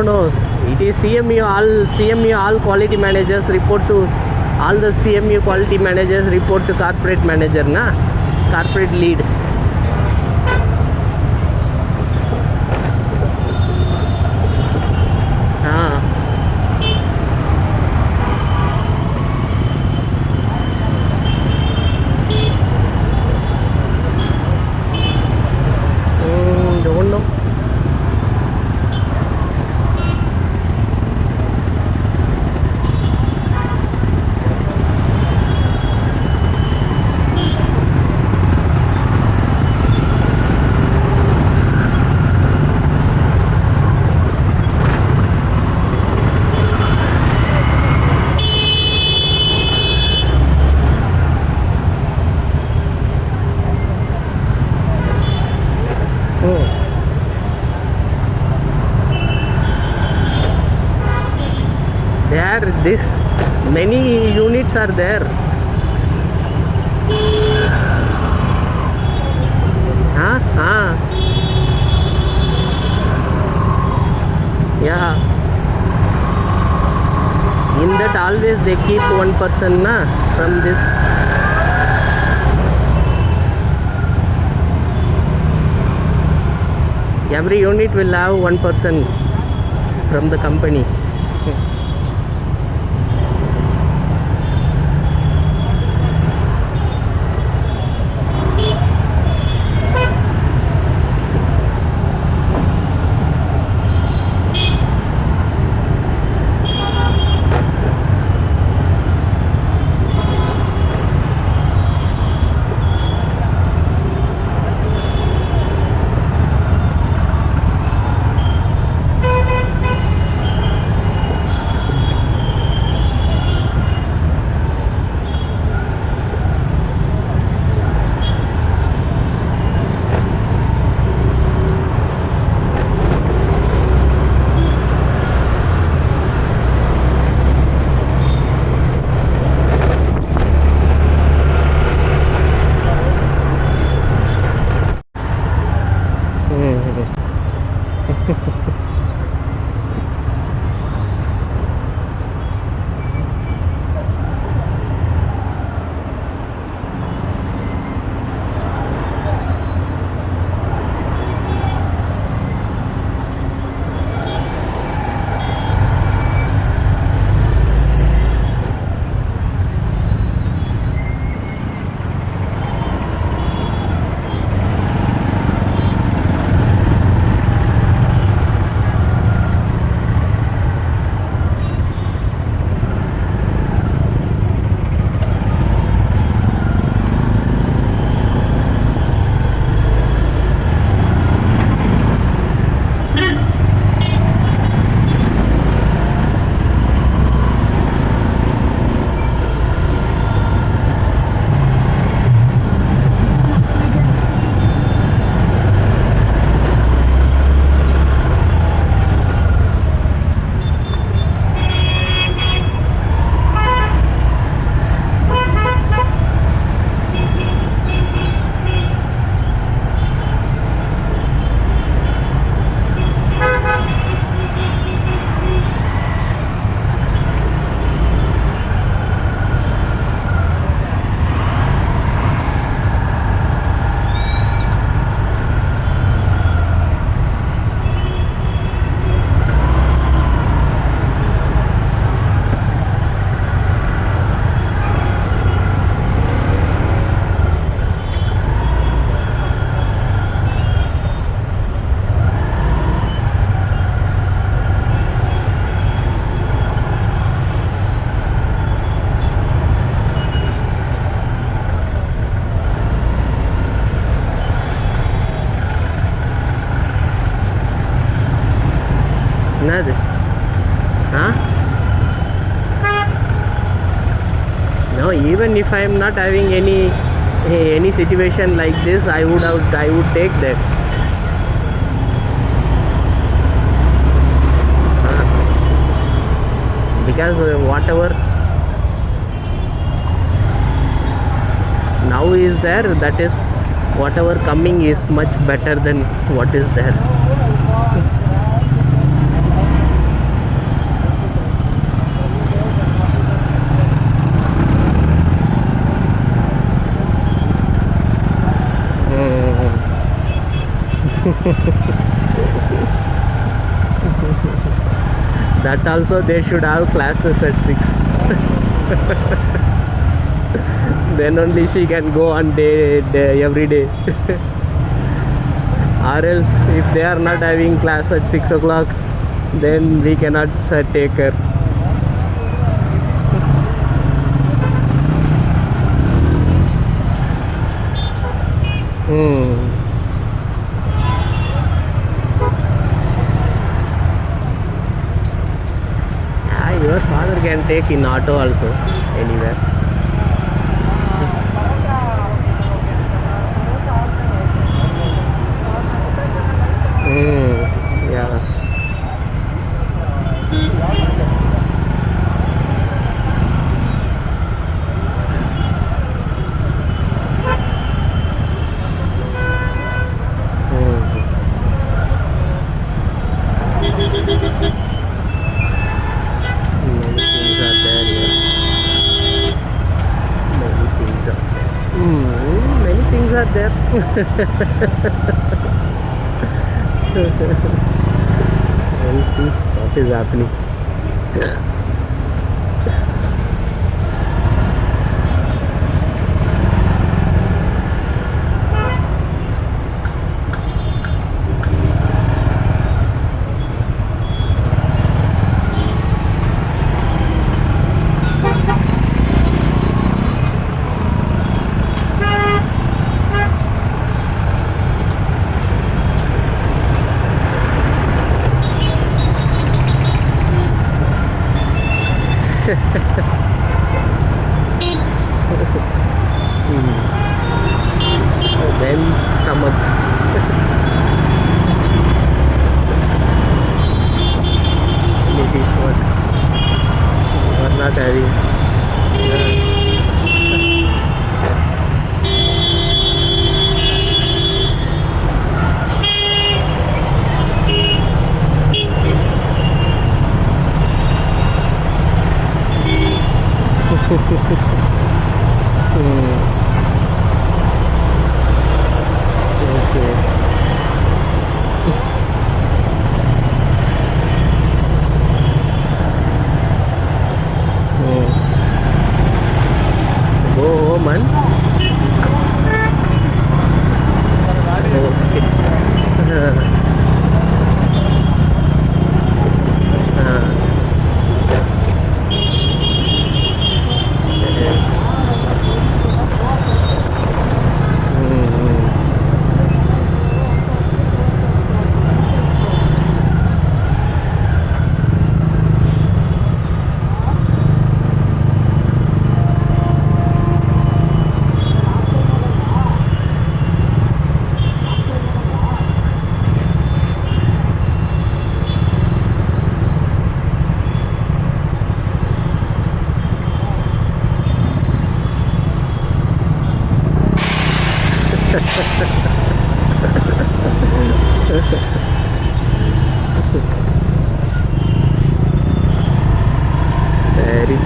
No. It is CMU. All quality managers report to all the CMU quality managers report to corporate manager, na? Corporate lead. Don't know. This many units are there. Yeah. In that always they keep one person, na, from this. Every unit will have one person from the company. Nada. Huh? No, even if I am not having any situation like this, I would take that. Because whatever now is there, that is whatever coming is much better than what is there. That also they should have classes at 6. Then only she can go on day every day. Or else if they are not having class at 6 o'clock, then we cannot take her. Your father can take in auto also anywhere. Yeah. Many things are there. We'll see what is happening. Then stomach. It is what you are not having. Go home and very